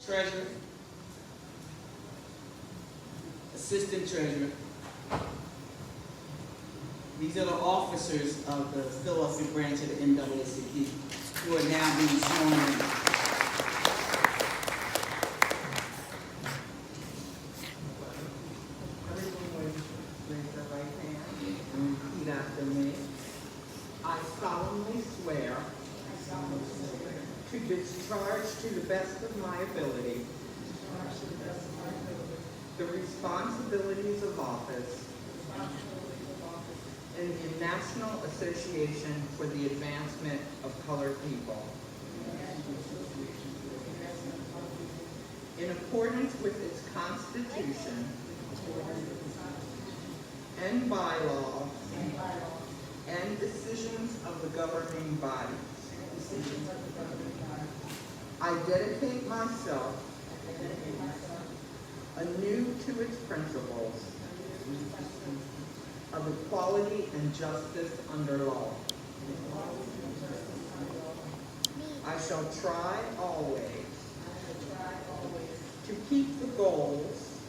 treasurer, assistant treasurer. These are the officers of the Philadelphia branch of the NAACP who are now being sworn in. To discharge to the best of my ability the responsibilities of office in the National Association for the Advancement of Colored People, in accordance with its Constitution and bylaws and decisions of the governing body. I dedicate myself anew to its principles of equality and justice under law. I shall try always to keep the goals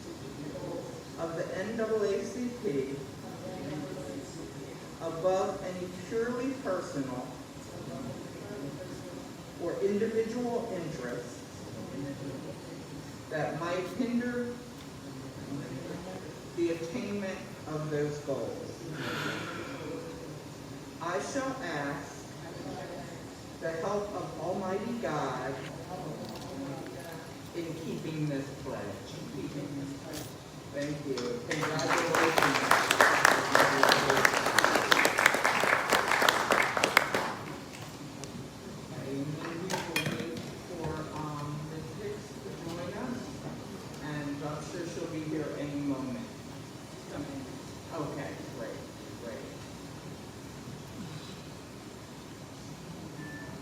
of the NAACP above any purely personal or individual interests that might hinder the attainment of those goals. I shall ask the help of Almighty God in keeping this pledge. Thank you. Congratulations.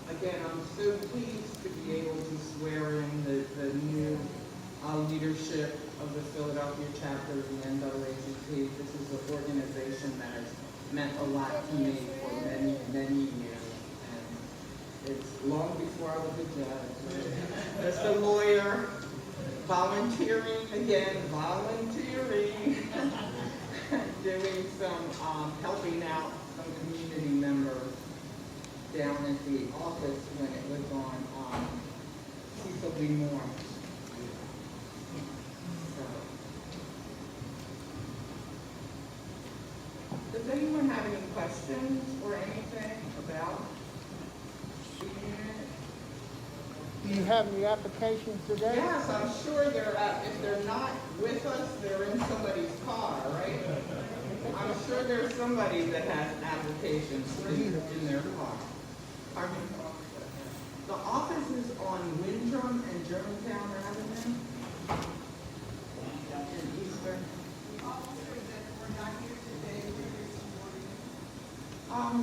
Again, I'm so pleased to be able to swear in the new leadership of the Philadelphia chapter of the NAACP. This is an organization that has meant a lot to me for many, many years. And it's long before I was a judge. As a lawyer, volunteering, doing some helping out some community members down at the office when it was on Cecil B. Moore. So, does anyone have any questions or anything about the unit? Do you have any applications today? Yes, I'm sure they're if they're not with us, they're in somebody's car, right? I'm sure there's somebody that has applications in their car. The office is on Windrum and Germantown Avenue in Eastern.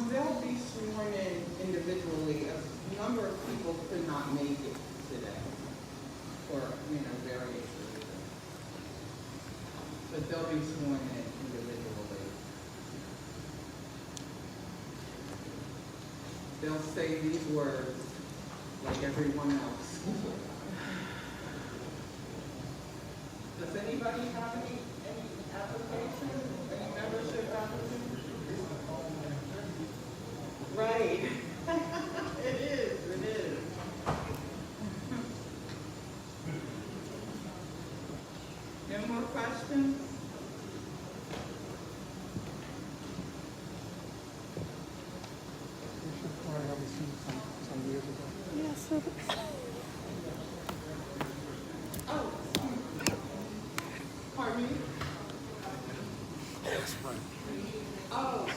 They'll be sworn in individually. A number of people could not make it today for various reasons, but they'll be sworn in individually. They'll say these words like everyone else. Does anybody have any applications? Any membership applications? Right. It is. No more questions? Pardon me? Oh,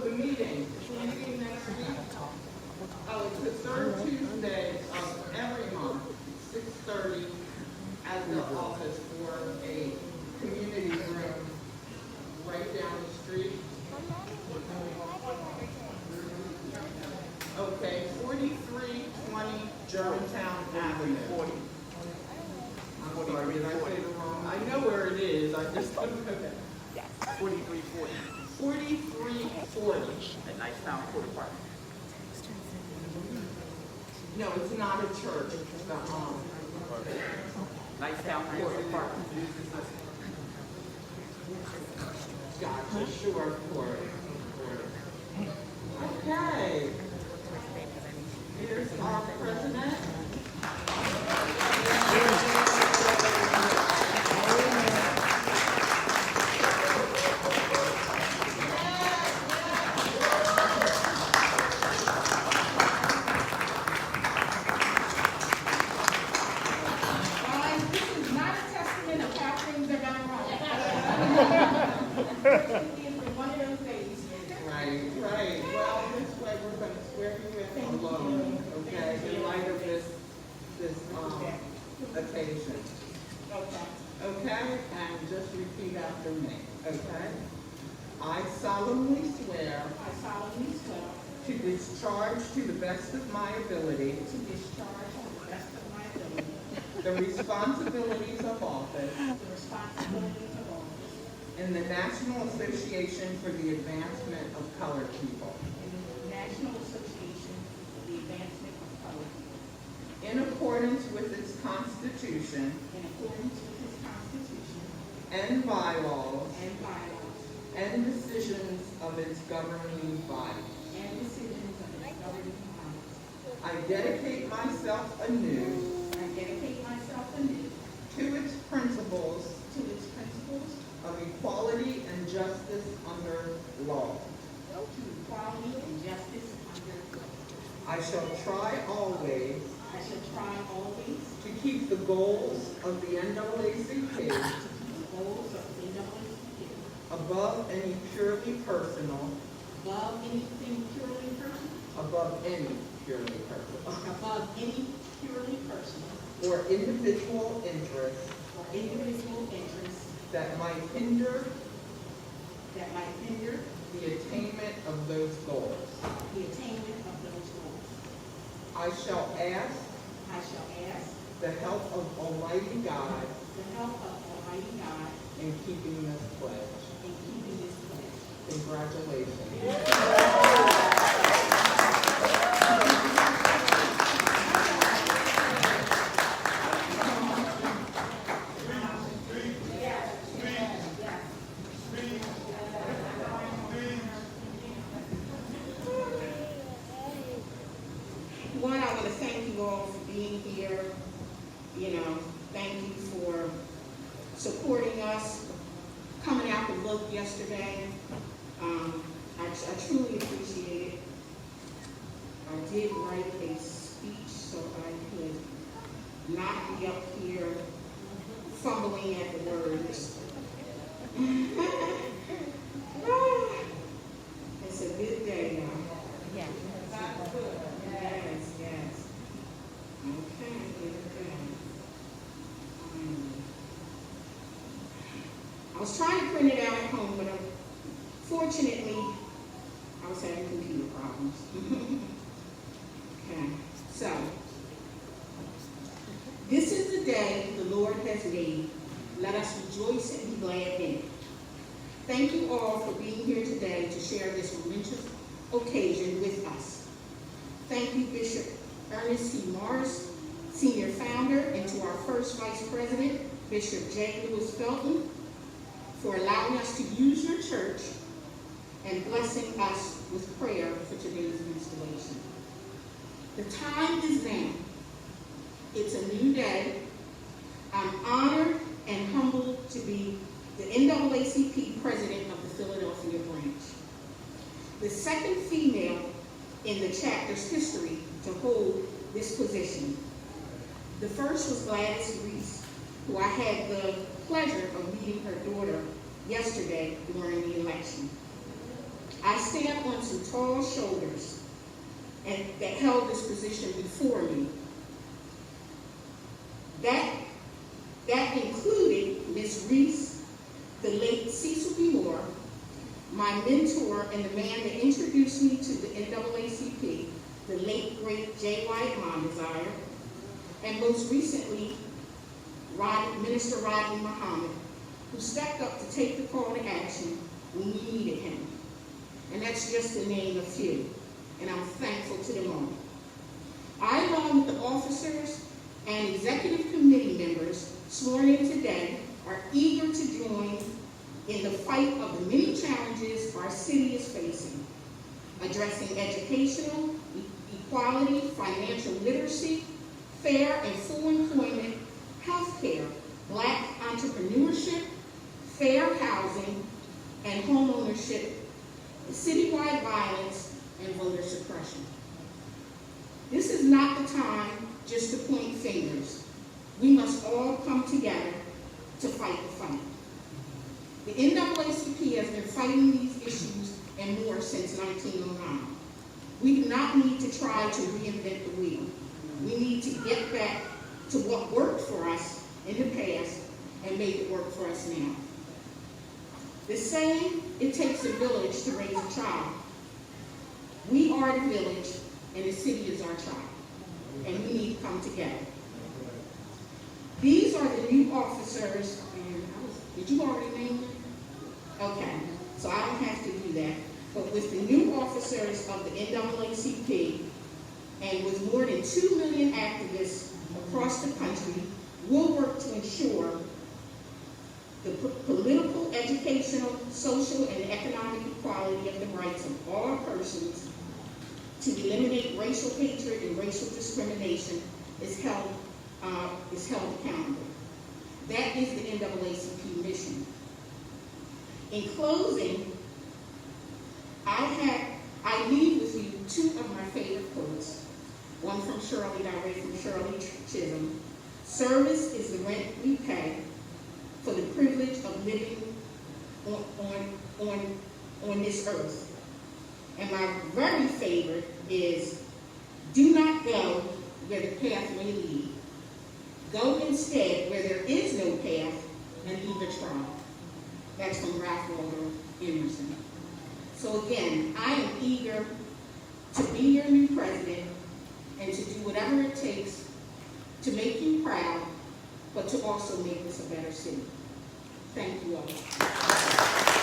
the meeting. The meeting next week. Oh, it's the third Tuesday of every month, 6:30, at the office for a community room right down the street. Okay, 4320 Germantown Avenue. I'm sorry, did I say it wrong? I know where it is, I just don't know that. 4340. 4340. At Nicetown Court Apartment. No, it's not a church, it's the Nicetown Court Department. Gotcha, sure, Court. Okay. Here's our president. This is not a testament of how things are going wrong. It's one of those days. Right. Well, this way we're going to swear you in alone, okay, in light of this occasion. Okay. Okay, and just repeat after me, okay? I solemnly swear I solemnly swear to discharge to the best of my ability to discharge to the best of my ability the responsibilities of office the responsibilities of office in the National Association for the Advancement of Colored People, in the National Association for the Advancement of Color, in accordance with its Constitution in accordance with its Constitution and bylaws and bylaws and decisions of its governing body. and decisions of its governing body. I dedicate myself anew I dedicate myself anew to its principles to its principles of equality and justice under law. to equality and justice under law. I shall try always I shall try always to keep the goals of the NAACP to keep the goals of the NAACP above any purely personal, above anything purely personal, above any purely personal, above any purely personal or individual interests or individual interests that might hinder that might hinder the attainment of those goals. the attainment of those goals. I shall ask I shall ask the help of Almighty God the help of Almighty God in keeping this pledge. in keeping this pledge. Congratulations. One, I want to thank you all for being here. Thank you for supporting us, coming out to vote yesterday. I truly appreciate it. I did write a speech so I could not be up here fumbling at the words. It's a good day, y'all. Yes. Okay. I was trying to print it out at home, but unfortunately, I was having computer problems. Okay, so, this is the day the Lord has made. Let us rejoice and be glad in it. Thank you all for being here today to share this momentous occasion with us. Thank you, Bishop Ernest C. Morris, Senior Founder, and to our first Vice President, Bishop J. Lewis Felton, for allowing us to use your church and blessing us with prayer for today's installation. The time is now. It's a new day. I'm honored and humbled to be the NAACP President of the Philadelphia branch, the second female in the chapter's history to hold this position. The first was Gladys Reese, who I had the pleasure of meeting her daughter yesterday during the election. I stand on some tall shoulders that held this position before me. That included Ms. Reese, the late Cecil B. Moore, my mentor and the man that introduced me to the NAACP, the late great J. White Mondesire, and most recently, Minister Rodney Muhammad, who stepped up to take the call to action when we needed him. And that's just to name a few, and I'm thankful to them all. I, along with the officers and executive committee members, in the fight of the many challenges our city is facing, addressing educational, equality, financial literacy, fair and full employment, health care, Black entrepreneurship, fair housing, and home ownership, citywide violence, and voter suppression. This is not the time just to point fingers. We must all come together to fight the fight. The NAACP has been fighting these issues and more since 1909. We do not need to try to reinvent the wheel. We need to get back to what worked for us in the past and make it work for us now. The saying, it takes a village to raise a child. We are the village and the city is our child, and we need to come together. These are the new officers, and did you already name them? Okay, so I don't have to do that. But with the new officers of the NAACP, and with more than 2 million activists across the country, we'll work to ensure the political, educational, social, and economic equality of the rights of all persons, to eliminate racial hatred and racial discrimination is held accountable. That is the NAACP mission. In closing, I leave with you two of my favorite quotes. One from Shirley, that I read from Shirley Chisholm. Service is the rent we pay for the privilege of living on this earth. And my very favorite is, do not go where the path may lead. Go instead where there is no path, and either try. That's from Ralph Waldo Emerson. So again, I am eager to be your new president and to do whatever it takes to make you proud, but to also make this a better city. Thank you all.